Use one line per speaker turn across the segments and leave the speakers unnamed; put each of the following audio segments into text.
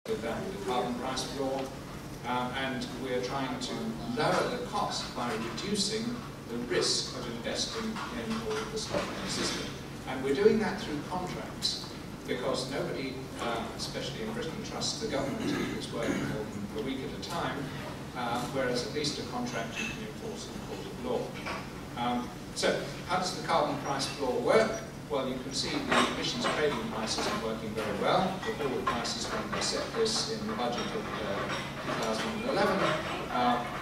with that with the carbon price floor, and we're trying to lower the cost by reducing the risk of investing in all of the stock in the system. And we're doing that through contracts, because nobody, especially in Britain, trusts the government to keep its working more than a week at a time, whereas at least a contract you can enforce in the court of law. So, how does the carbon price floor work? Well, you can see the emissions trading prices are working very well. The forward prices, when they set this in the budget of 2011,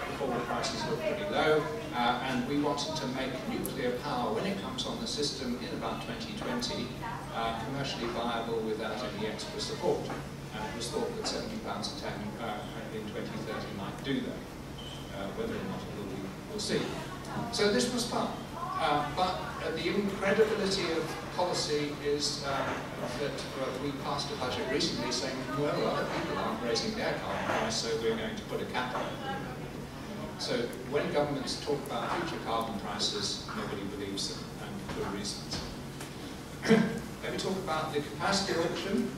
the forward prices look pretty low, and we wanted to make nuclear power, when it comes on the system in about 2020, commercially viable without any extra support. And it was thought that £70 a tonne in 2030 might do that. Whether or not it will be, we'll see. So this was fun. But the incredibility of policy is that we passed a budget recently saying, well, other people aren't raising their carbon price, so we're going to put a cap on it. So when governments talk about future carbon prices, nobody believes them, and for good reasons. Let me talk about the capacity auction.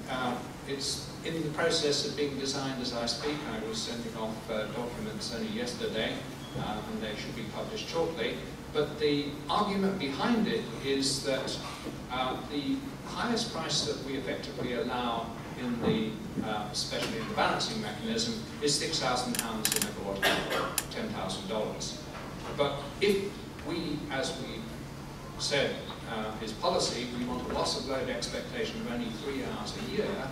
It's in the process of being designed as I speak. I was sending off documents only yesterday, and they should be published shortly. But the argument behind it is that the highest price that we effectively allow in the, especially in the balancing mechanism, is £6,000 a megawatt hour, $10,000. But if we, as we said, is policy, we want a loss of load expectation of only 3 hours a year,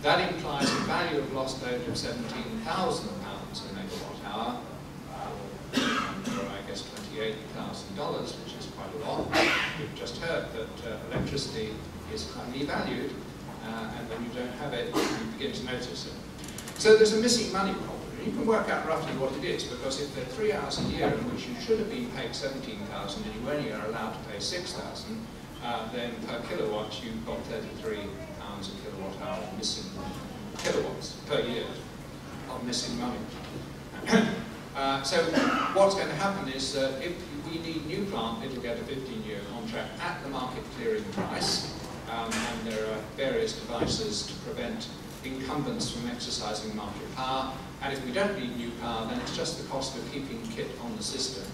that implies a value of lost load of £17,000 a megawatt hour, or I guess $28,000, which is quite a lot. We've just heard that electricity is highly valued, and when you don't have it, you begin to notice it. So there's a missing money problem. You can work out roughly what it is, because if there are 3 hours a year in which you should have been paid $17,000 and you only are allowed to pay $6,000, then per kilowatt you've got £33 a kilowatt hour of missing kilowatts per year of missing money. So what's going to happen is that if we need new plant, it'll get a 15-year contract at the market clearing price, and there are various devices to prevent incumbents from exercising market power. And if we don't need new power, then it's just the cost of keeping kit on the system,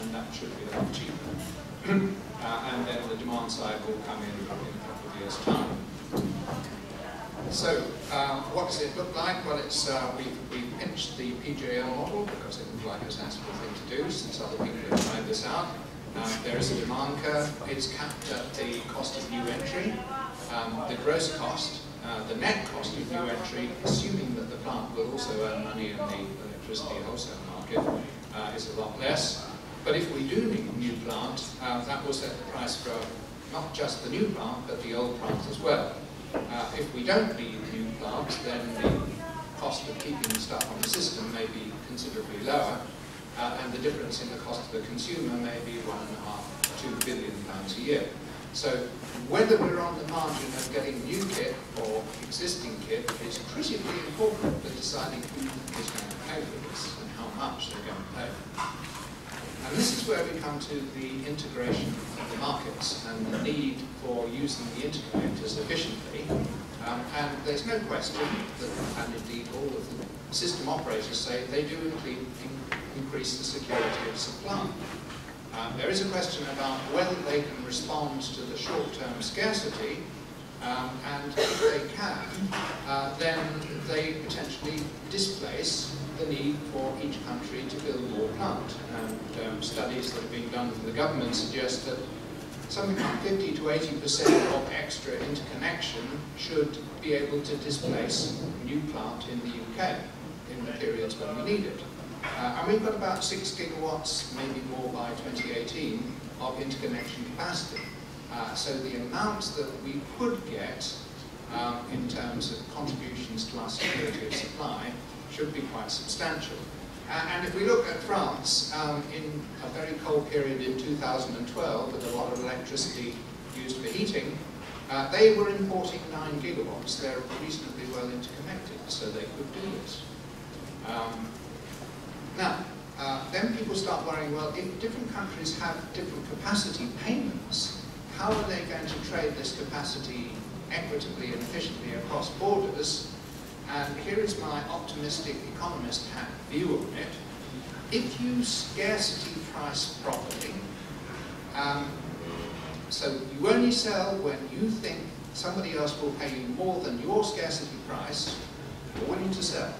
and that should be a lot cheaper. And then the demand side will come in a couple of years' time. So, what does it look like? Well, it's we've pinched the PJO model because it looked like a sensible thing to do, since other people have tried this out. There is a demand curve. It's capped at the cost of new entry, the gross cost, the net cost of new entry, assuming that the plant will also earn money in the electricity wholesale market, is a lot less. But if we do need a new plant, that will set the price for not just the new plant, but the old plant as well. If we don't need a new plant, then the cost of keeping the stuff on the system may be considerably lower, and the difference in the cost to the consumer may be £1.5–2 billion a year. So whether we're on the margin of getting new kit or existing kit is critically important for deciding who is going to pay for this and how much they're going to pay. And this is where we come to the integration of the markets and the need for using the interconnectors efficiently. And there's no question that, and indeed all of the system operators say, they do increase the security of supply. There is a question about whether they can respond to the short-term scarcity, and if they can, then they potentially displace the need for each country to build more plant. And studies that have been done for the government suggest that something like 50 to 80% of extra interconnection should be able to displace new plant in the UK in the periods when we need it. And we've got about 6 gigawatts, maybe more by 2018, of interconnection capacity. So the amounts that we could get in terms of contributions to our security of supply should be quite substantial. And if we look at France, in a very cold period in 2012, with a lot of electricity used for heating, they were importing 9 gigawatts. They're reasonably well interconnected, so they could do this. Now, then people start worrying, well, if different countries have different capacity payments, how are they going to trade this capacity equitably and efficiently across borders? and here is my optimistic economist hat view on it. If you scarcity price properly, so you only sell when you think somebody else will pay you more than your scarcity price, you're willing to sell.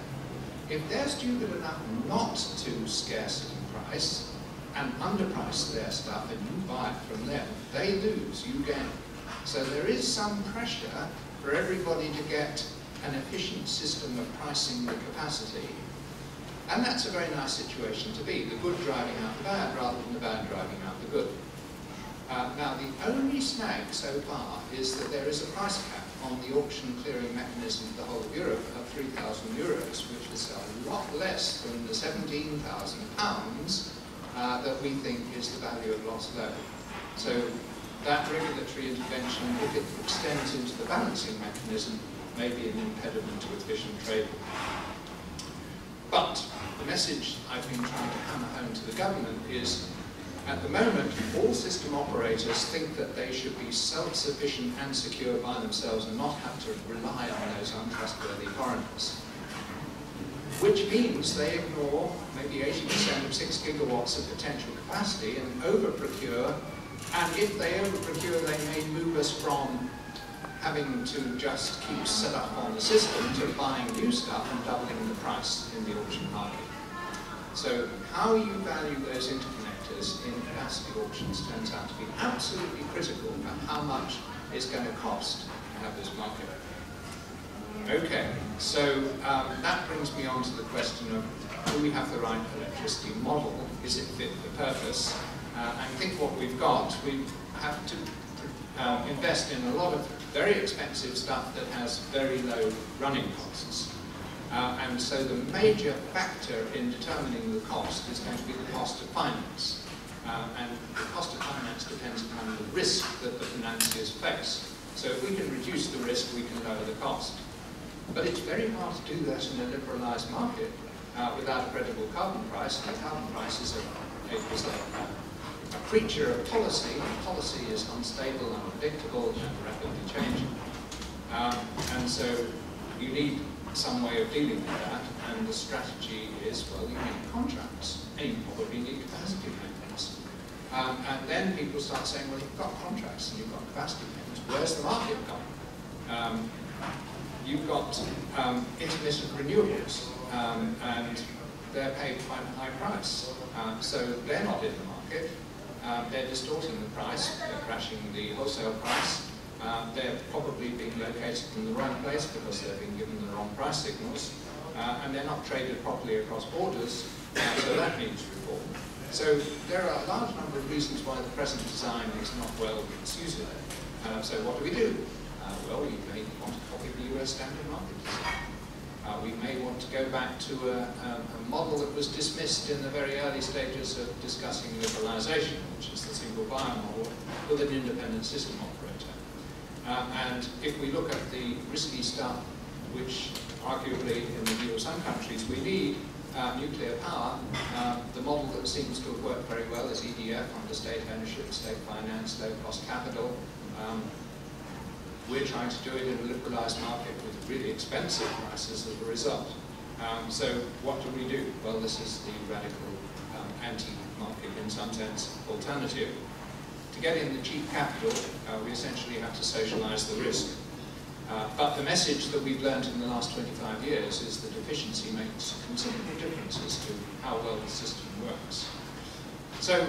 If they're stupid enough not to scarcity price and underprice their stuff and you buy it from them, they lose, you gain. So there is some pressure for everybody to get an efficient system of pricing the capacity. And that's a very nice situation to be, the good driving out the bad rather than the bad driving out the good. Now the only snag so far is that there is a price cap on the auction clearing mechanism for the whole of Europe of €3,000, which is a lot less than the £17,000 that we think is the value of lost load. So that regulatory intervention, if it extends into the balancing mechanism, may be an impediment to efficient trade. But the message I've been trying to hammer home to the government is, at the moment, all system operators think that they should be self-sufficient and secure by themselves and not have to rely on those untrustworthy foreigners. Which means they ignore maybe 80% of 6 gigawatts of potential capacity and over-procure. And if they over-procure, they may move us from having to just keep set up on the system to buying new stuff and doubling the price in the auction market. So how you value those interconnectors in capacity auctions turns out to be absolutely critical about how much it's going to cost to have this market. Okay, so that brings me on to the question of, do we have the right electricity model? Is it fit for purpose? I think what we've got, we have to invest in a lot of very expensive stuff that has very low running costs. And so the major factor in determining the cost is going to be the cost of finance. And the cost of finance depends upon the risk that the financiers face. So if we can reduce the risk, we can lower the cost. But it's very hard to do that in a liberalised market without a credible carbon price. And the carbon price is a creature of policy, and policy is unstable, unpredictable, and rapidly changing. And so you need some way of dealing with that, and the strategy is, well, you need contracts, and you probably need capacity payments. And then people start saying, well, you've got contracts and you've got capacity payments, where's the market gone? You've got intermittent renewables, and they're paid quite a high price. So they're not in the market. They're distorting the price, they're crashing the wholesale price, they're probably being located in the wrong place because they're being given the wrong price signals, and they're not traded properly across borders, so that needs reform. So there are a large number of reasons why the present design is not well suited. So what do? Well, we may want to copy the US standard market design. We may want to go back to a model that was dismissed in the very early stages of discussing liberalisation, which is the single buyer model with an independent system operator. And if we look at the risky stuff, which arguably in the view of some countries we need, nuclear power, the model that seems to have worked very well is EDF under state ownership, state finance, low-cost capital. We're trying to do it in a liberalised market with really expensive prices as a result. So what do? Well, this is the radical anti-market, in some sense, alternative. To get in the cheap capital, we essentially have to socialise the risk. But the message that we've learned in the last 25 years is that efficiency makes considerable differences to how well the system works. So,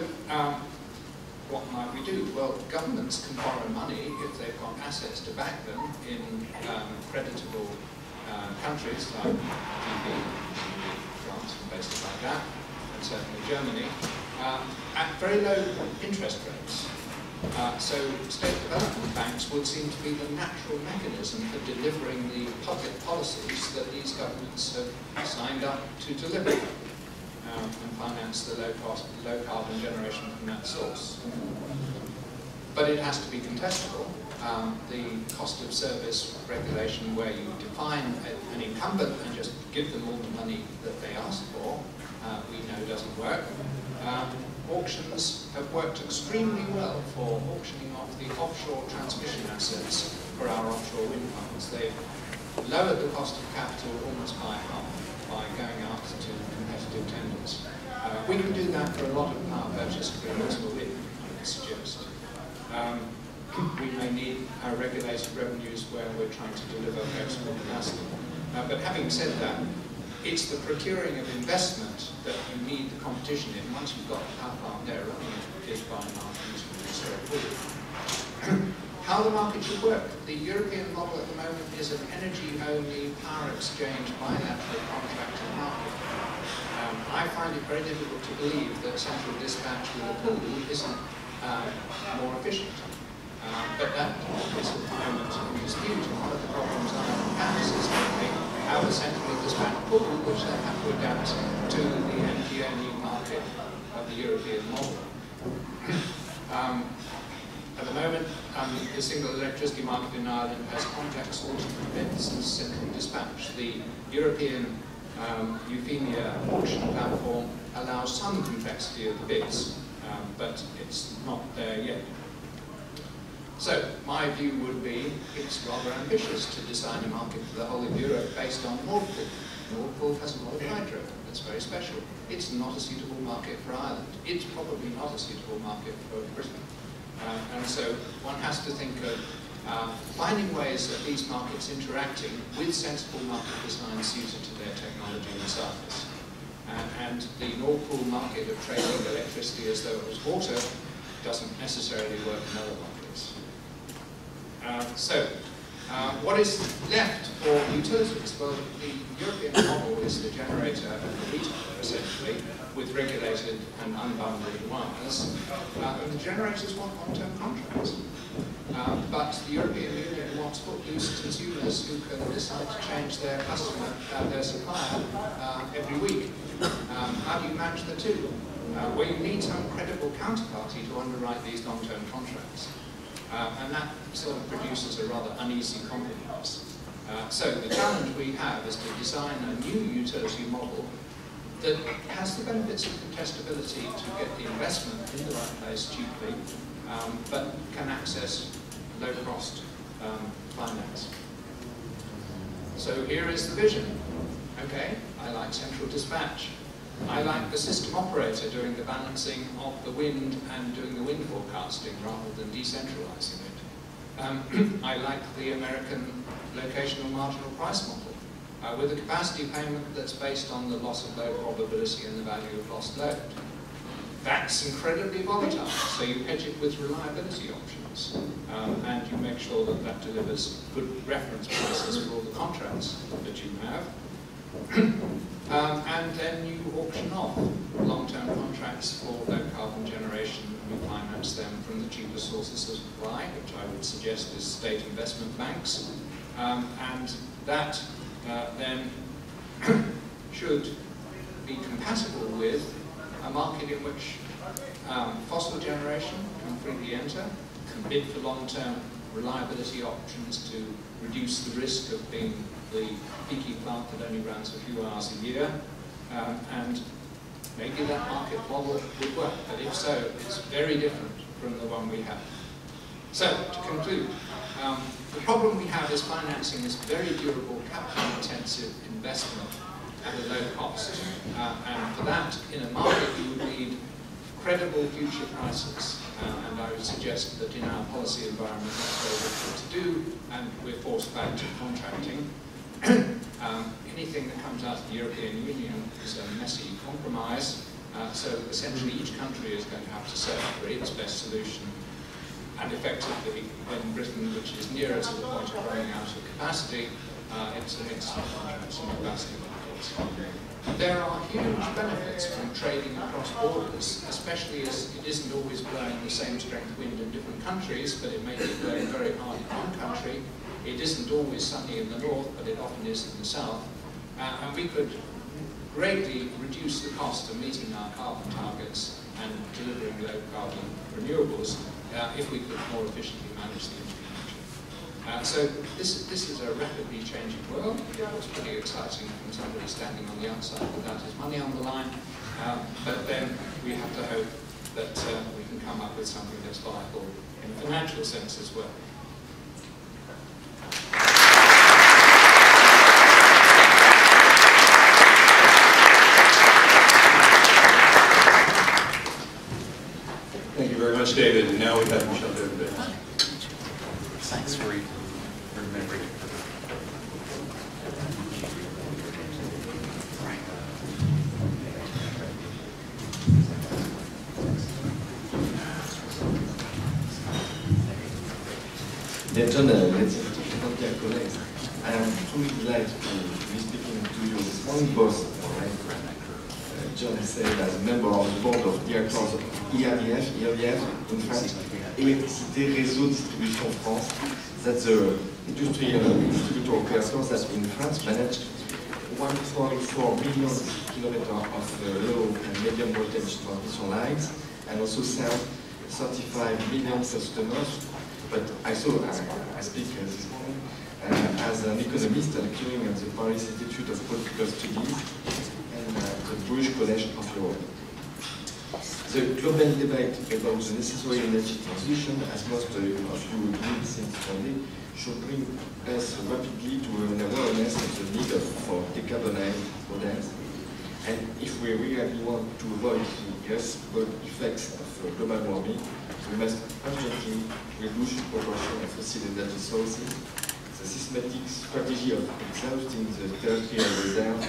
what might we do? Well, governments can borrow money if they've got assets to back them in creditable countries like France and places like that, and certainly Germany, at very low interest rates. So state development banks would seem to be the natural mechanism for delivering the public policies that these governments have signed up to deliver. And finance the low carbon generation from that source. But it has to be contestable. The cost of service regulation, where you define an incumbent and just give them all the money that they ask for, we know doesn't work. Auctions have worked extremely well for auctioning off the offshore transmission assets for our offshore wind farms. They've lowered the cost of capital almost by half by going out to competitive tenders. We can do that for a lot of power purchase agreements for wind, I would suggest. We may need our regulated revenues where we're trying to deliver flexible capacity. But having said that, it's the procuring of investment that you need the competition in. Once you've got the power plant there running, it is by and large reasonably straightforward. How the market should work. The European model at the moment is an energy-only power exchange bilateral contracting market. I find it very difficult to believe that central dispatch with a pool isn't more efficient. But that is at the moment in dispute, and one of the problems I have is that they have a centrally dispatched pool which they have to adapt to the energy-only market of the European model. At the moment, the single electricity market in Ireland has complex auction events and central dispatch. The European Euphemia auction platform allows some complexity of the bids, but it's not there yet. So, my view would be it's rather ambitious to design a market for the whole of Europe based on Nord Pool. Nord Pool has a lot of hydro. That's very special. It's not a suitable market for Ireland. It's probably not a suitable market for Britain. And so one has to think of finding ways that these markets interacting with sensible market design suited to their technology and size. And the Nord Pool market of trading electricity as though it was water doesn't necessarily work in other markets. What is left for utilities? Well, the European model is the generator and the retailer, essentially, with regulated and unbundled wires. And the generators want long-term contracts. But the European Union wants footloose consumers who can decide to change their customer, their supplier, every week. How do you match the two? Well, you need some credible counterparty to underwrite these long-term contracts. And that sort of produces a rather uneasy compromise. So the challenge we have is to design a new utility model that has the benefits of contestability to get the investment in the right place cheaply, but can access low-cost finance. So here is the vision. Okay, I like central dispatch. I like the system operator doing the balancing of the wind and doing the wind forecasting rather than decentralizing it. I like the American locational marginal price model with a capacity payment that's based on the loss of load probability and the value of lost load. That's incredibly volatile, so you hedge it with reliability options and you make sure that that delivers good reference prices for all the contracts that you have. And then you auction off long-term contracts for low-carbon generation and refinance them from the cheapest sources of supply, which I would suggest is state investment banks. And that then should be compatible with a market in which fossil generation can freely enter, can bid for long-term reliability options to reduce the risk of being the peaky plant that only runs a few hours a year, and maybe that market model would work, but if so, it's very different from the one we have. So, to conclude, the problem we have is financing this very durable, capital-intensive investment at a low cost, and for that, in a market, you would need credible future prices, and I would suggest that in our policy environment that's very difficult to do, and we're forced back to contracting. Anything that comes out of the European Union is a messy compromise, so essentially each country is going to have to search for its best solution, and effectively in Britain, which is nearer to the point of running out of capacity, it's a mix of contracts and capacity markets. There are huge benefits from trading across borders, especially as it isn't always blowing the same strength wind in different countries, but it may be blowing very hard in one country. It isn't always sunny in the north, but it often is in the south. And we could greatly reduce the cost of meeting our carbon targets and delivering low-carbon renewables if we could more efficiently manage the infrastructure. So this is a rapidly changing world. It's pretty exciting from somebody standing on the outside without his money on the line. But then we have to hope that we can come up with something that's viable in a financial sense as well.
much, David. And now we have Michelle David.
Thanks for remembering.
Yeah, John, dear colleagues, I am truly delighted to be speaking to you this morning, both John said as a member of the board of directors of ERDF in France, Électricité Réseau Distribution France. That's the industrial distributor operator that in France managed 1.4 million kilometers of low and medium voltage transmission lines, and also serve 35 million customers. But I speak this morning as an economist occurring at the Paris Institute of Political Studies and the British College of Europe. The global debate about the necessary energy transition, as most of you agree since Monday, should bring us rapidly to an awareness of the need for decarbonized models. And if we really want to avoid the effects of global warming, we must urgently reduce the proportion of fossil energy sources, the systematic strategy of exhausting the terrestrial reserve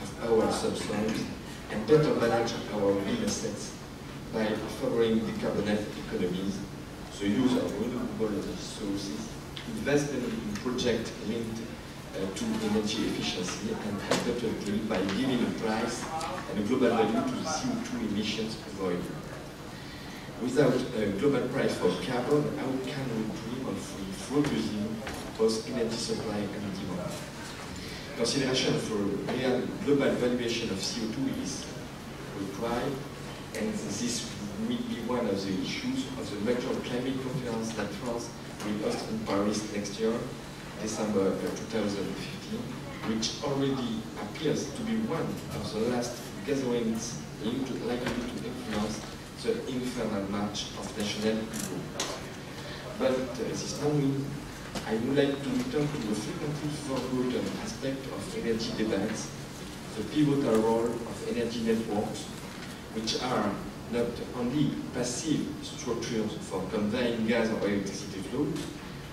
of our subsoils, and better manage our wind assets by favoring decarbonized economies, the use of renewable energy sources, investment in projects linked to energy efficiency, and ultimately by giving a price and a global value to the CO2 emissions avoided. Without a global price for carbon, how can we dream of reducing both energy supply and demand? Consideration for real global valuation of CO2 is required, and this will be one of the issues of the major climate conference that France will host in Paris next year, December 2015, which already appears to be one of the last gatherings likely to influence the infernal march of national ego. But this morning, I would like to return to the frequently forgotten aspect of energy debates, the pivotal role of energy networks, which are not only passive structures for conveying gas or electricity flows,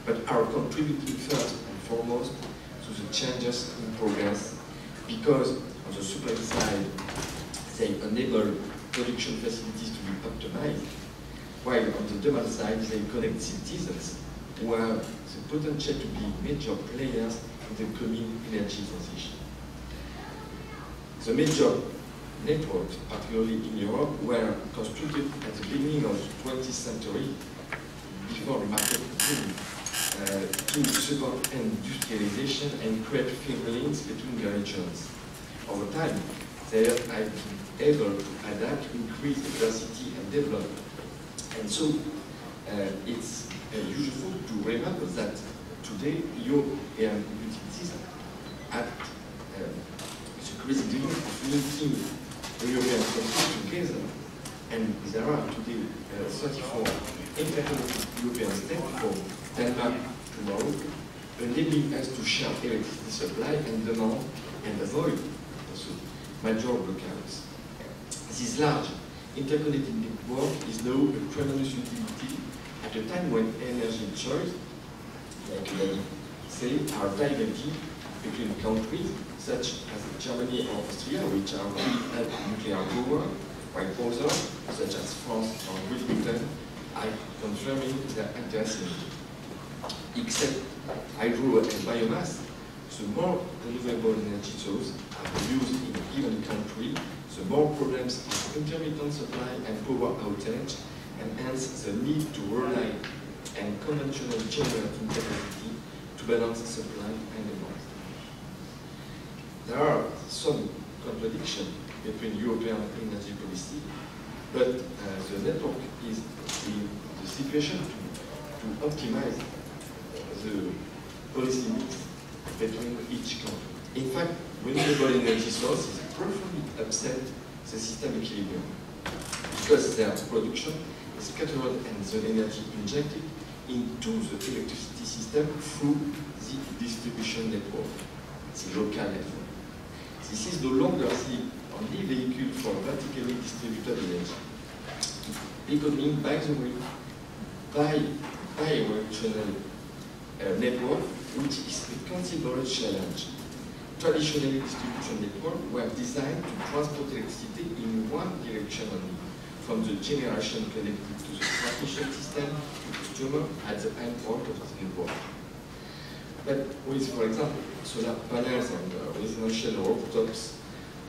but are contributing first and foremost to the changes in progress, because on the supply side, they enable production facilities to be optimized, while on the demand side, they connect citizens who have the potential to be major players in the coming energy transition. The major networks, particularly in Europe, were constructed at the beginning of the 20th century, before the market boom, to support industrialization and create firm links between the regions. Over time, they have been able to adapt, increase diversity and development. And so it's useful to remember that today European utilities act the critical of linking the European countries together. And there are today 34 interconnected European states for Denmark tomorrow, enabling us to share electricity supply and demand and avoid also major blackouts. This large interconnected network is now a tremendous utility at a time when energy choice, like you say, are diverging between countries such as Germany or Austria, which are building up nuclear power, while others, such as France or Great Britain, are confirming their interest in it. Except hydro and biomass, the more renewable energy sources are used in a given country, the more problems of intermittent supply and power outage, and hence the need to rely on conventional generating capacity to balance supply and demand. There are some contradictions between European energy policy, but the network is the situation to optimize the policy mix between each country. In fact, renewable energy sources profoundly upset the system equilibrium because their production is scattered and the energy injected into the electricity system through the distribution network, the local network. This is no longer the only vehicle for vertically distributed energy, becoming, by the way, bi-directional network, which is a considerable challenge. Traditional distribution networks were designed to transport electricity in one direction only, from the generation connected to the transmission system to consumer at the end point of the network. But with, for example, solar panels on residential rooftops,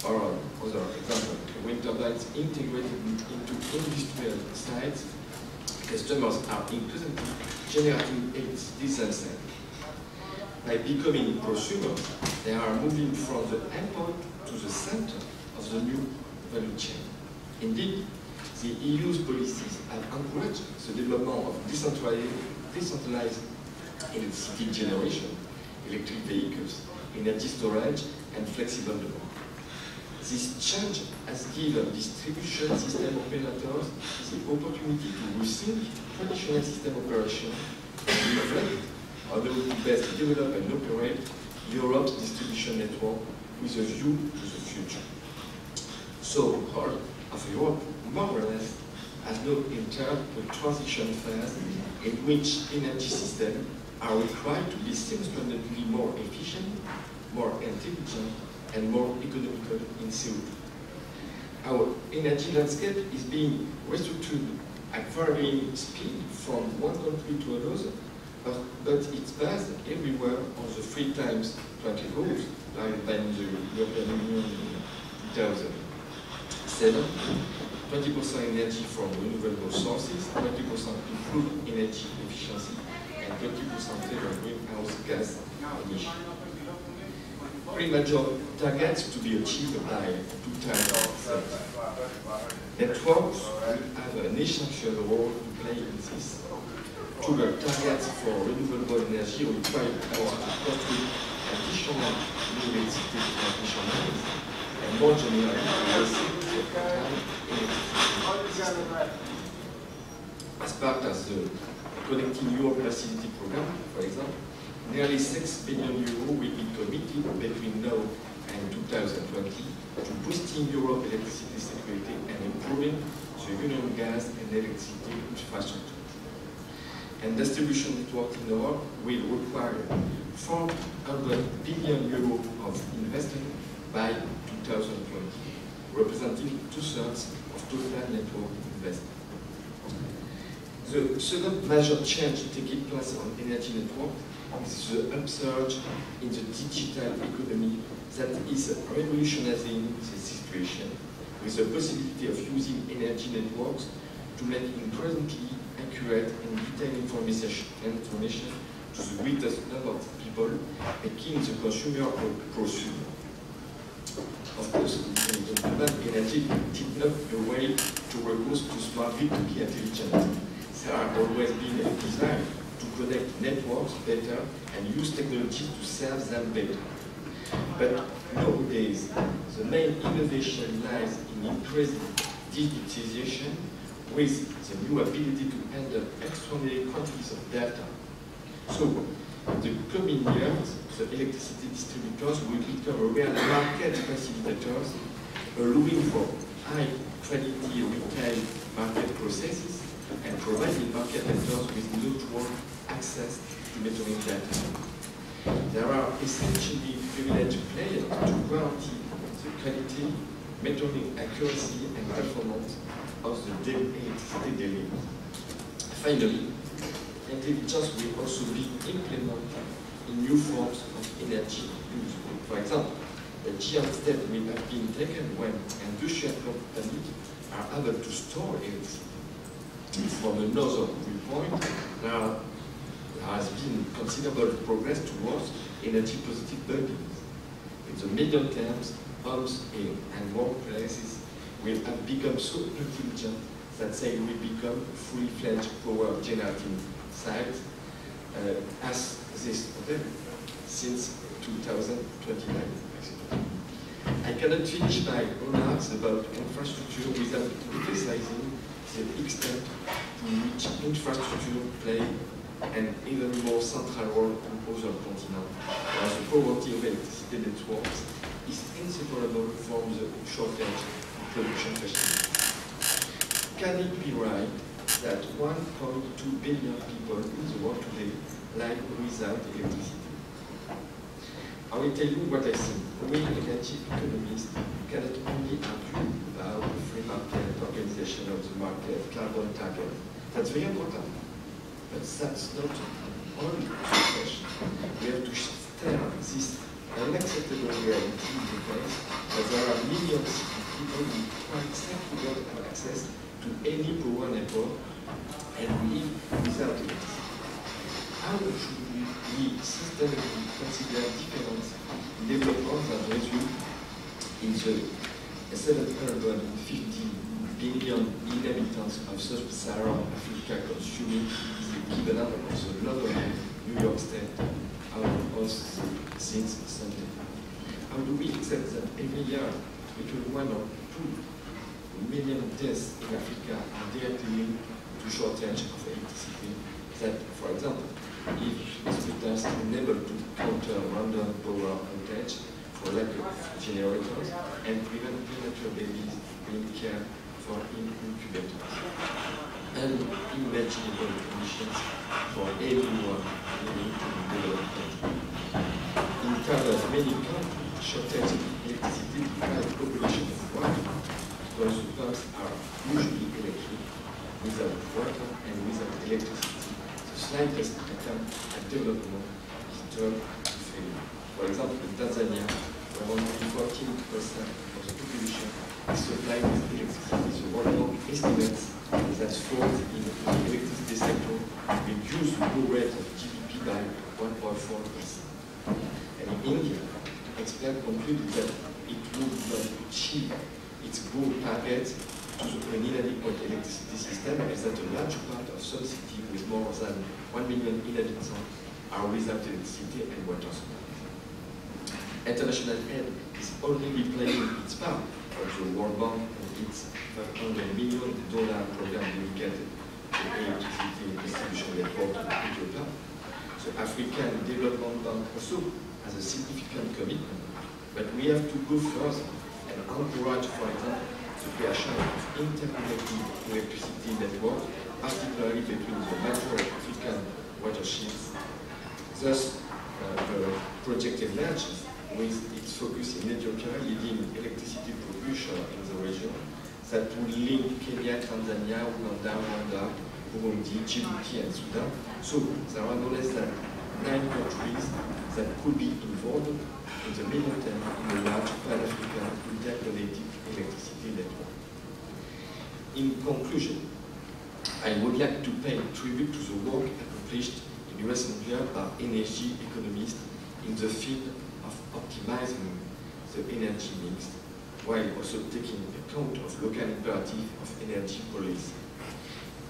or other example, wind turbines integrated into industrial sites, customers are increasingly generating electricity themselves. By becoming prosumers, they are moving from the endpoint to the center of the new value chain. Indeed, the EU's policies have encouraged the development of decentralized electricity generation, electric vehicles, energy storage, and flexible demand. This change has given distribution system operators the opportunity to rethink traditional system operation and reflect on how to best develop and operate Europe's distribution network with a view to the future. So, all of Europe, more or less, has now entered a transition phase in which energy systems are required to be significantly more efficient, more intelligent, and more economical in CO2. Our energy landscape is being restructured at varying speed from one country to another, but it's based everywhere on the 3 times 20 rules, like by the European Union in 2007. 20% energy from renewable sources, 20% improved energy efficiency, and 20% lower greenhouse gas emissions. 3 major targets to be achieved by 2030. Networks will have an essential role to play in this. Trigger targets for renewable energy require us to construct additional new electricity transmission lines and more generally to receive the electricity system. As part of the Connecting Europe Facility program, for example, nearly 6 billion euros will be committed between now and 2020 to boosting Europe's electricity security and improving the Union gas and electricity infrastructure. And distribution network in Europe will require 400 billion euros of investment by 2020, representing 2/3 of total network investment. The second major change taking place on energy network is the upsurge in the digital economy that is revolutionizing the situation, with the possibility of using energy networks to make increasingly accurate and detailed information to the greatest number of people, making the consumer a prosumer. Of course, energy did not the way to recourse to smart grid to be intelligent. There has always been a desire to connect networks better and use technologies to serve them better. But nowadays, the main innovation lies in increasing digitization with the new ability to handle extraordinary quantities of data. So, in the coming years, the electricity distributors will become real market facilitators, allowing for high-quality retail market processes and providing market actors with network access to metering data. There are essentially privileged players to guarantee the quality, metering accuracy, and performance of the electricity delivery. Finally, intelligence will also be implemented in new forms of energy use. For example, a giant step will have been taken when industrial companies are able to store electricity. From another viewpoint, there has been considerable progress towards energy-positive buildings. In the medium terms, homes and workplaces will have become so intelligent that they will become fully-fledged power generating sites as this model since 2029. I cannot finish my remarks about infrastructure without emphasizing the extent to which infrastructure play an even more central role on other continents, where the poverty of electricity networks is inseparable from the shortage of production facilities. Can it be right that 1.2 billion people in the world today live without electricity. I will tell you what I think. We energy economists cannot only argue about the free market, organization of the market, carbon target. That's very important. But that's not only the question. We have to stare this unacceptable reality in the face that there are millions of people who quite simply don't have access to any power network and live without electricity. How should we systemically consider different developments that result in the 750 billion inhabitants of sub-Saharan Africa consuming the equivalent of the London, New York State house since Sunday? How do we accept that every year between 1 or 2 million deaths in Africa are directly linked to shortage of electricity? That, for example, if hospitals are unable to counter random power outage for lack of generators and prevent premature babies being cared for in incubators. Unimaginable conditions for everyone living in developed countries. In terms of many countries, shortage of electricity deprives population of water because the pumps are usually electric, without water and without electricity. The slightest attempt at development is turned to failure. For example, in Tanzania, where only 14% of the population is supplied with electricity, the World Bank estimates that fraud in the electricity sector reduced the growth rate of GDP by 1.4%. And in India, experts concluded that it would not achieve its growth target to the inadequate electricity system, and that a large part of some cities with more than 1 million inhabitants are without electricity and water supply. International aid is already playing its part for the World Bank and its $500 million program dedicated to electricity distribution network in Ethiopia. The African Development Bank also has a significant commitment, but we have to go further and encourage, for example, the creation of interconnected electricity network, particularly between the major African watersheds. Thus, the project emerges with its focus in Ethiopia, leading electricity production in the region that will link Kenya, Tanzania, Uganda, Rwanda, Burundi, Djibouti, and Sudan. So there are no less than 9 countries that could be involved in the medium term in a large pan-African interconnected electricity network. In conclusion, I would like to pay tribute to the work accomplished in US and Europe by energy economists in the field of optimizing the energy mix, while also taking account of local imperative of energy policy.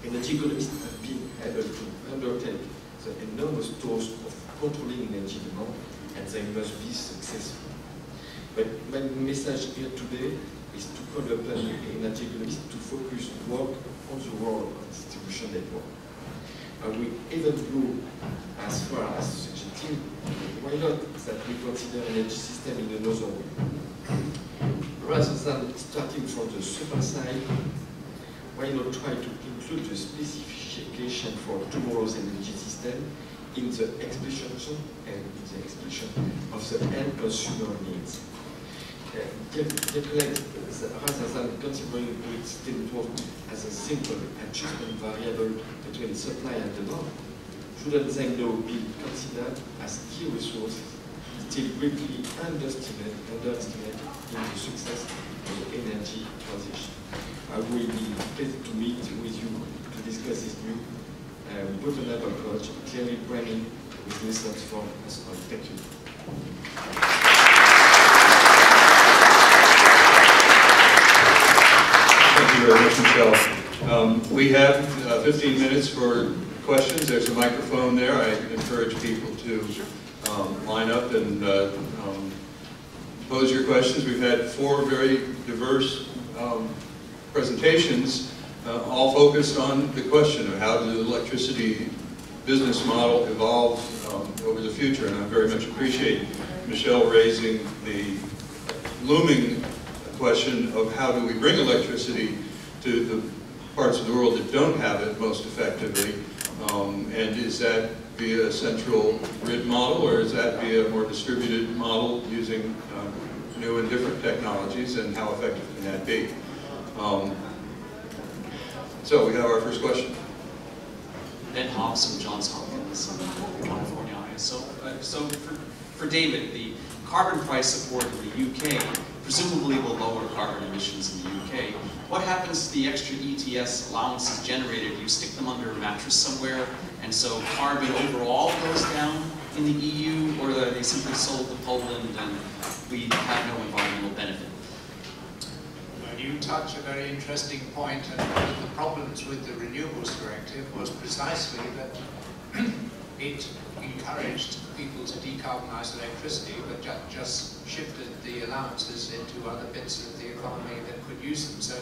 Energy economists have been able to undertake the enormous task of controlling energy demand, and they must be successful. But my message here today is to call upon energy economists to focus work on the role of distribution network. And we even go as far as suggesting, why not that we consider energy system in another way? Rather than starting from the supply side, why not try to include the specification for tomorrow's energy system in the expression of the end consumer needs? Rather than considering its network as a simple adjustment variable between supply and demand, shouldn't they now be considered as key resources still greatly underestimated in the success of the energy transition? I will be pleased to meet with you to discuss this new bottom-up approach, clearly bringing with lessons from us all. Thank you.
Thank you very much, Michel. We have 15 minutes for questions. There's a microphone there. I encourage people to line up and pose your questions. We've had 4 very diverse presentations, all focused on the question of how the electricity business model evolves over the future. And I very much appreciate Michel raising the looming question of how do we bring electricity to the parts of the world that don't have it most effectively? And is that via a central grid model, or is that via a more distributed model using new and different technologies, and how effective can that be? So we have our first question.
Ben Hobbs from Johns Hopkins, California. So for David, the carbon price support in the UK presumably will lower carbon emissions in the UK. What happens to the extra ETS allowances generated? Do you stick them under a mattress somewhere, and so carbon overall goes down in the EU, or are they simply sold to Poland and we have no environmental benefit?
You touch a very interesting point, and one of the problems with the Renewables Directive was precisely that it encouraged people to decarbonize electricity, but just shifted the allowances into other bits of the economy that could use them. So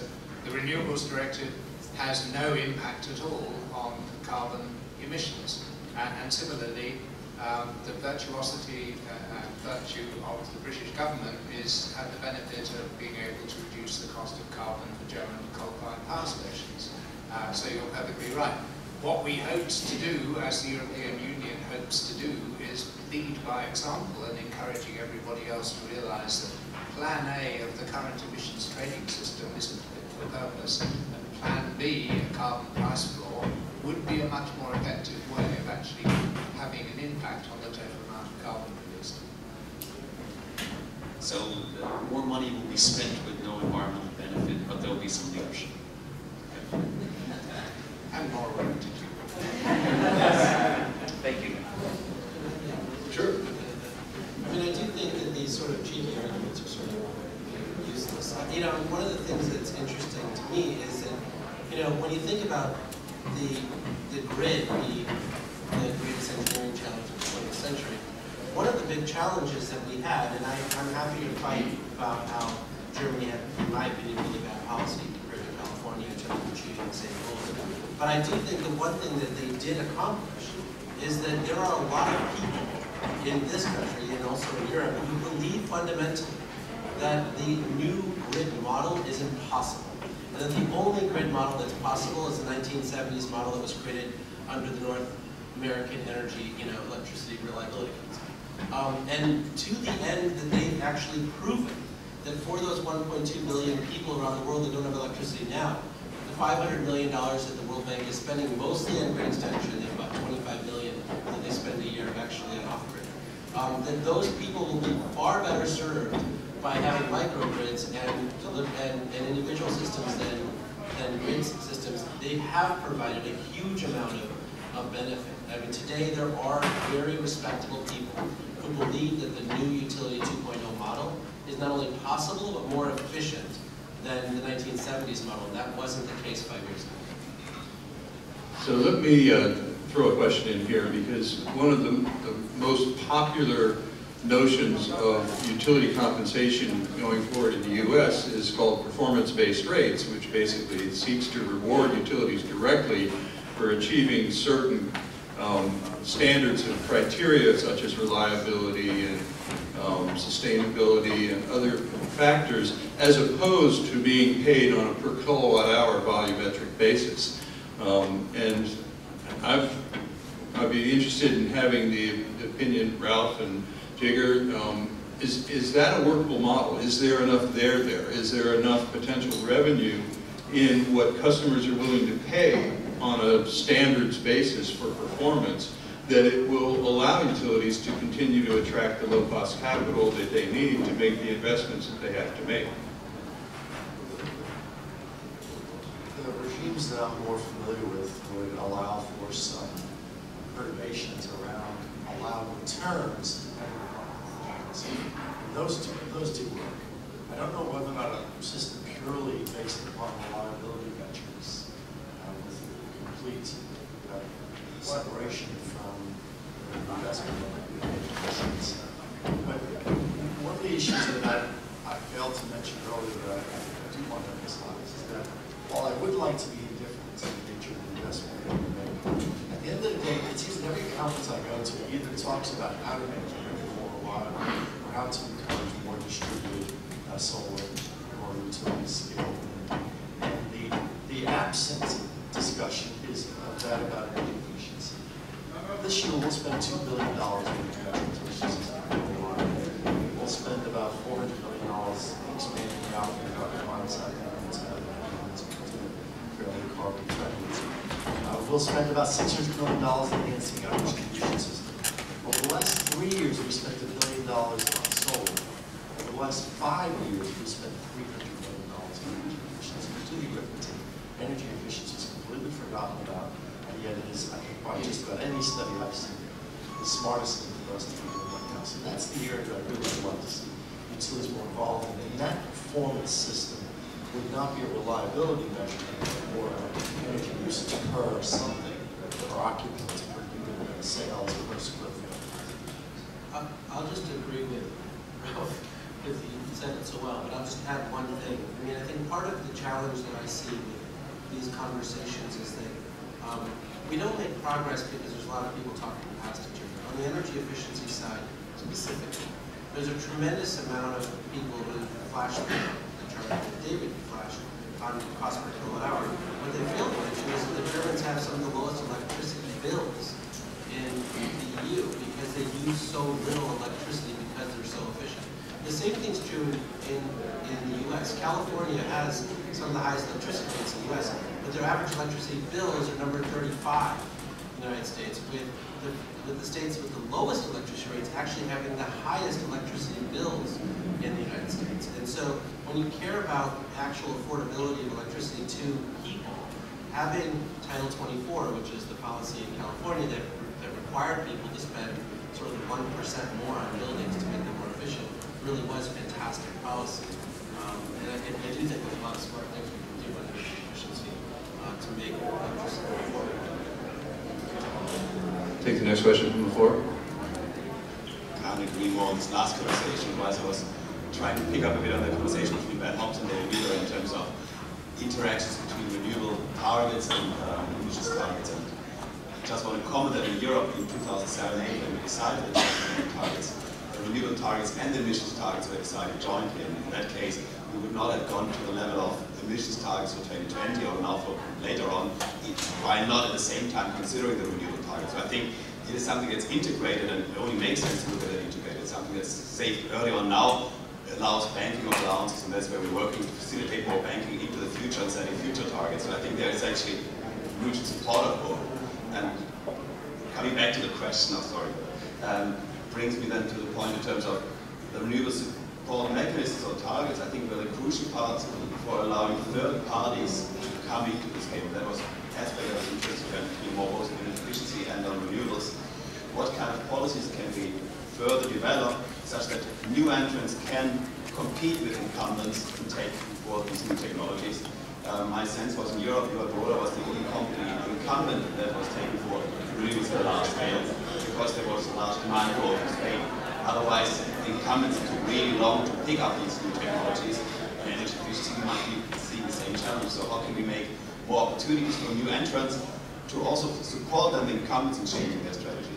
the Renewables Directive has no impact at all on carbon emissions. And similarly, the virtuosity and virtue of the British government is at the benefit of being able to reduce the cost of carbon for German coal-fired power stations. So you're perfectly right. What we hoped to do, as the European Union hopes to do, is lead by example and encouraging everybody else to realise that Plan A of the current emissions trading system isn't fit for purpose, and Plan B, a carbon price floor, would be a much more effective way of actually having an impact on the total amount of carbon released.
So more money will be spent with no environmental benefit, but there will be some leadership.
And more oriented.
Thank you.
Sure.
I mean, I do think that these sort of cheeky arguments are sort of useless. You know, one of the things that's interesting to me is that, you know, when you think about the grid being the greatest engineering challenge of the 20th century, one of the big challenges that we had, and I'm happy to fight about how Germany had, in my opinion, really bad policy compared to California in terms of achieving the same goals. But I do think the one thing that they did accomplish is that there are a lot of people in this country and also in Europe who believe fundamentally that the new grid model is impossible. And that the only grid model that's possible is the 1970s model that was created under the North American Energy, Electricity Reliability Council. And to the end that they've actually proven that for those 1.2 billion people around the world that don't have electricity now, the $500 million that the World Bank is spending mostly on grid extension, they have about 25 million that they spend a year actually on off-grid, that those people will be far better served by having microgrids and individual systems than grid systems. They have provided a huge amount of benefit. I mean, today there are very respectable people who believe that the new Utility 2.0 model is not only possible, but more efficient than the 1970s model. And that wasn't the case 5 years ago.
So let me throw a question in here, because one of the most popular notions of utility compensation going forward in the U.S. is called performance-based rates, which basically seeks to reward utilities directly for achieving certain standards and criteria such as reliability and sustainability and other factors, as opposed to being paid on a per kilowatt hour volumetric basis. And I'd be interested in having the opinion, Ralph and Jigger, is that a workable model? Is there enough there? Is there enough potential revenue in what customers are willing to pay on a standards basis for performance that it will allow utilities to continue to attract the low-cost capital that they need to make the investments that they have to make?
The regimes that I'm more familiar with would allow for some perturbations around allowed returns. Those do work. I don't know whether or not a system purely based upon reliability metrics with complete separation from the investment emissions. But one of the issues that I failed to mention earlier that I do want to emphasize is that while I would like to be indifferent to the nature of the investment that we make, at the end of the day, it seems that every conference I go to either talks about how to make it more reliable or how to encourage more distributed solar or utility scale. And the absence discussion is that about energy efficiency. This year we'll spend $2 billion on energy efficiency. We'll spend about $400 million expanding the carbon side fairly carbon friendly. We'll spend about $600 million enhancing our distribution system. Over the last 3 years, we spent $1 billion on solar. Over the last 5 years, we spent $300 million on energy efficiency. Do the arithmetic. Energy efficiency is completely forgotten about, and yet it is, I think, by just about any study I've seen, the smartest thing for us to be doing right now. So that's the area that I really would like to see utilities more involved in. And that performance system would not be a reliability measurement or energy usage per something, or occupants per unit, sales per square foot.
I'll just agree with Ralph, because he said it so well, but I'll just add one thing. I mean, I think part of the challenge that I see with these conversations is that we don't make progress because there's a lot of people talking past each other. On the energy efficiency side, specifically, there's a tremendous amount of people who flash the chart that David flashed on cost per kilowatt hour. What they fail to mention is that the Germans have some of the lowest electricity bills in the EU because they use so little electricity because they're so efficient. The same thing's true in the US. California has some of the highest electricity rates in the US, but their average electricity bills are number 35 in the United States, with the states with the lowest electricity rates actually having the highest electricity bills in the United States. And so when you care about actual affordability of electricity to people, having Title 24, which is the policy in California that required people to spend sort of 1% more on buildings to make them more efficient, really was fantastic policy. And I do think there's a lot of smart things we can do on energy efficiency to make electricity affordable.
Take the next question from the floor.
Can't agree more on this last conversation, otherwise I was trying to pick up a bit on the conversation between Ben Hobbs and David Wheeler in terms of interactions between renewable targets and emissions targets. And I just want to comment that in Europe in 2007-8, when we decided the targets, the renewable targets and the emissions targets were decided jointly. And in that case, we would not have gone to the level of emissions targets for 2020 or now for later on, while not at the same time considering the renewable targets. So I think it is something that's integrated, and it only makes sense to look at it integrated. It's something that's saved early on now, allows banking of allowances, and that's where we're working to facilitate more banking into the future and setting future targets. So I think there is actually mutual support of both. And coming back to the question, brings me then to the point in terms of the renewable support mechanisms or targets. I think were the crucial parts for allowing third parties to come into this game. That was aspect of interest to be more both in efficiency and on renewables. What kind of policies can we further develop such that new entrants can compete with incumbents to take forward these new technologies? My sense was in Europe, Iberdrola was the only incumbent that was taken for renewables at a large scale because there was a large demand growth in Spain. Otherwise, the incumbents took really long to pick up these new technologies, and energy efficiency might be seeing the same challenge. So how can we make more opportunities for new entrants to also support them, the incumbents, in changing their strategy?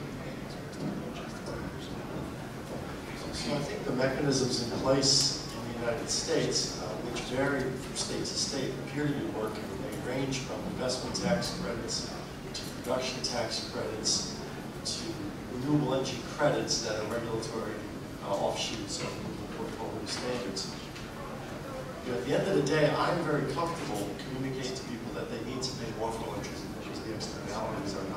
So I think the mechanisms in place in the United States, which vary from state to state, appear to be working. They range from investment tax credits to production tax credits to renewable energy credits that are regulatory offshoots of renewable portfolio standards. At the end of the day, I'm very comfortable communicating to people that they need to pay more for electricity because the externalities are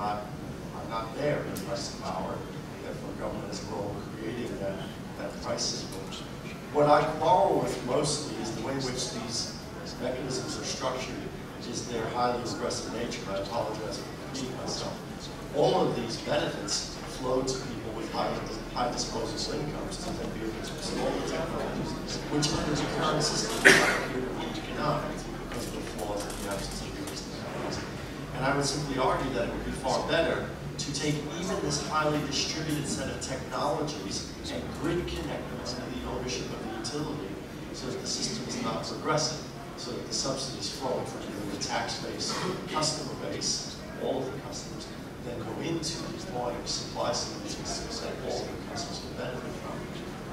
not there in pricing power. Therefore, government has a role in creating that price system. What I quarrel with mostly is the way in which these mechanisms are structured is their highly aggressive nature. I apologize for repeating myself. All of these benefits flow to people with high disposable incomes to then be able to install the technologies, which under the current system cannot because of the flaws in the absence of the externalities. And I would simply argue that it would be far better to take even this highly distributed set of technologies and grid connect them to the ownership of the utility so that the system is not progressive, so that the subsidies flowing from either the tax base, customer base, all of the customers, then go into these large supply systems that all of the customers will benefit from.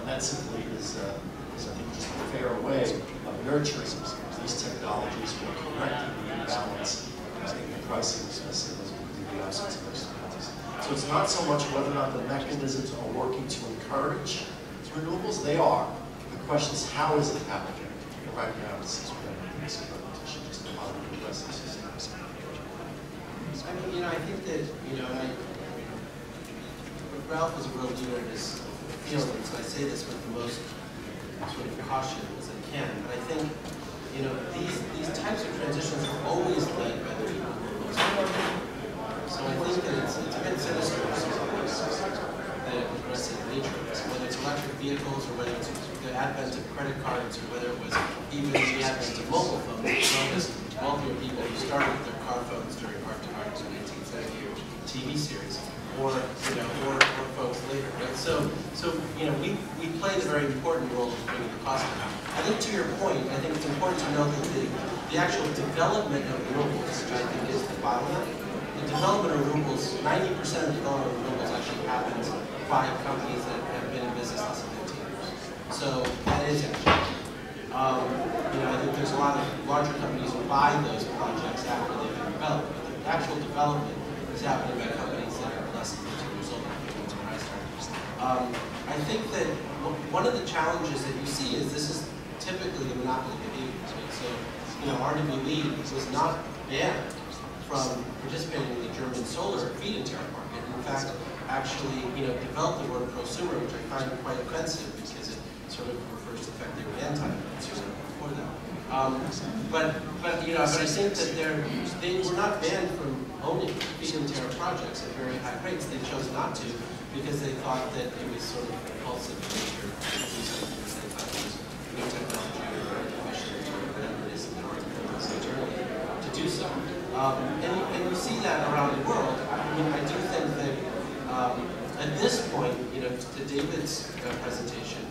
And that simply is I think, just a fair way of nurturing these technologies while correcting the imbalance in the pricing as in the absence of externalities. So it's not so much whether or not the mechanisms are working to encourage renewables. They are. The question is, how is it happening? And right now, it's competition, just how to address the systems.
I mean, I think that, Ralph is a real leader in his field, and so I say this with the most sort of caution as I can. But I think, these types of transitions are always led by the people who are most vulnerable. So I think that it's a bit sinister in some ways, the aggressive nature of this, whether it's electric vehicles or whether it's the advent of credit cards or whether it was even the advent of mobile phones. As long as wealthier people who started with their car phones during Heart to Heart in 1970 or TV series, or folks later, right? So we play the very important role of bringing the cost down. I think to your point, I think it's important to note that the actual development of renewables, which I think is the bottleneck, the development of renewables, 90% of development of renewables actually happens by companies that have been in business less than 15 years. So that is actually, I think there's a lot of larger companies who buy those projects after they've been developed, but the actual development is happening by companies that are less than 15 years old. I think that one of the challenges that you see is this is typically a monopoly behavior. So, RWE was not banned from participating in the German solar feed-in tariff market. In fact, actually, developed the word prosumer, which I find quite offensive because it sort of refers to the fact they were anti-consumer before that. But I think that they were not banned from owning feed-in tariff projects at very high rates. They chose not to because they thought that it was sort of repulsive in nature to do something that they thought was new technology or efficient or whatever it is that they're internally to do so. And you see that around the world. I do think that at this point, to David's presentation,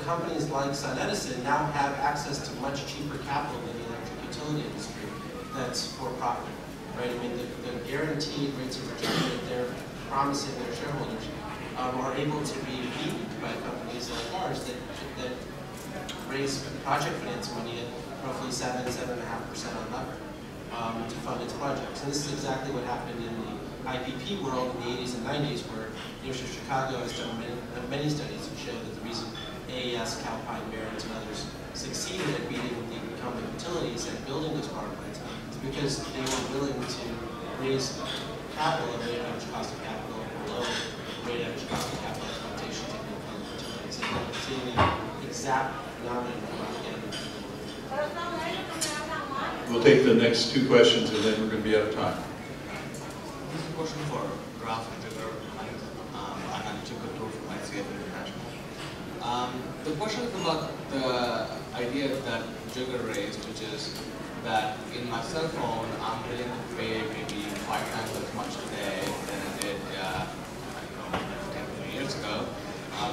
companies like SunEdison now have access to much cheaper capital than the electric utility industry that's for profit, right? The guaranteed rates of return that they're promising their shareholders are able to be beaten by companies like ours that raise project finance money at roughly 7.5% unlevered to fund its projects. And this is exactly what happened in the IPP world in the 80s and 90s, where University of Chicago has done many studies that show that the reason AES, Calpine, Barron's, and others succeeded at beating the incumbent utilities at building those power plants is because they were willing to raise capital at weighted average cost of capital below weighted average cost of capital expectation to the incumbent utilities. And we're seeing the exact phenomenon again.
We'll take the next two questions and then we're going to be out of time.
This is a question for Ralph and Jigar. I'm Jigar from ICF International. The question is about the idea that Jigar raised, which is that in my cell phone, I'm willing to pay maybe 5 times as much today than I did 10 years ago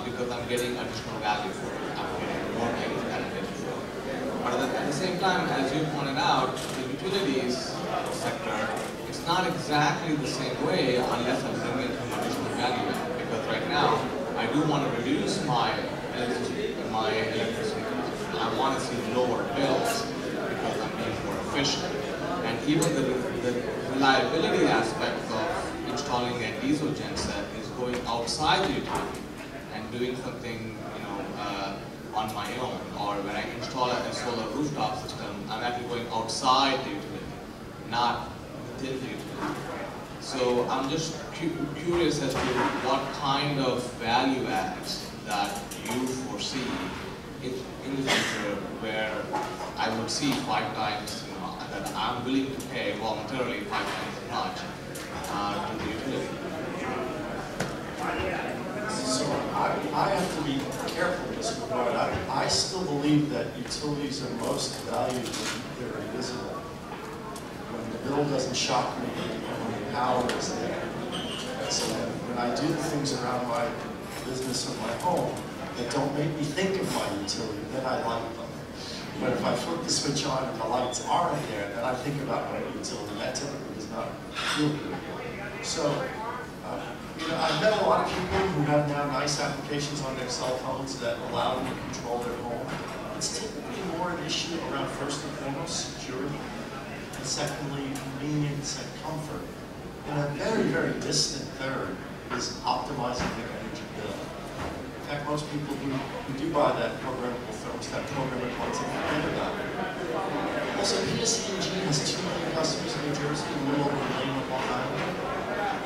because I'm getting additional value for it. I'm getting more value than I did before. But at the same time, as you pointed out, the utilities sector, it's not exactly the same way unless I'm bringing some additional value in. Because right now, I do want to reduce my electricity. I want to see lower bills because I'm being more efficient. And even the reliability aspect of installing a diesel genset is going outside the utility and doing something, on my own. Or when I install a solar rooftop system, I'm actually going outside the utility, not within the utility. So I'm just curious as to what kind of value adds that you foresee in the future where I would see 5 times, that I'm willing to pay voluntarily 5 times as much to the utility.
So I have to be careful in this regard. I still believe that utilities are most valued when they're invisible. When the bill doesn't shock me, when the power is there. So when I do the things around my business or my home that don't make me think of my utility, then I like them. But if I flip the switch on and the lights aren't there, then I think about my utility. That typically does not feel good. So, I've met a lot of people who have now nice applications on their cell phones that allow them to control their home. It's typically more an issue around, first and foremost, security. It's secondly, convenience and comfort. And a very, very distant third is optimizing their energy bill. In fact, most people who do buy that programmable thermostat program at once and forget about it. Also, PSE&G has 2 million customers in New Jersey, a little over a million on Long Island.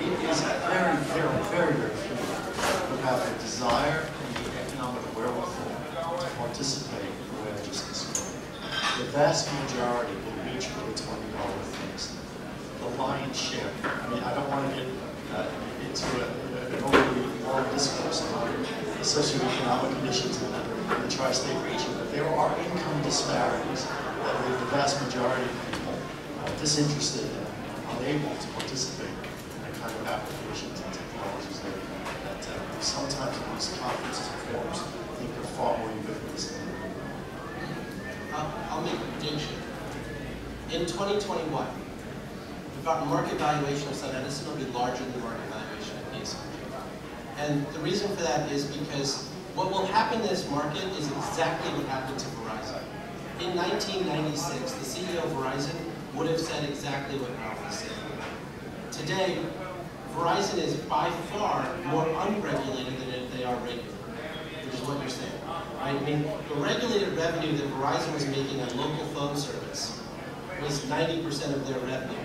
It is very, very, very, very few who have the desire and the economic wherewithal to participate in the way I just described. The vast majority will reach for the $20 things. The lion's share. I mean, I don't want to get into an overly long discourse on socioeconomic conditions in the tri-state region, but there are income disparities that leave the vast majority of people disinterested and unable to participate in the kind of applications and technologies that sometimes in these conferences and forums I think are far more ubiquitous than they are.
I'll make a prediction. In 2021, the market valuation of Sun Edison will be larger than the market valuation of PSE&G. And the reason for that is because what will happen in this market is exactly what happened to Verizon. In 1996, the CEO of Verizon would have said exactly what Ralph is saying. Today, Verizon is by far more unregulated than if they are regulated, which is what you're saying. Right? I mean, the regulated revenue that Verizon was making on local phone service was 90% of their revenue.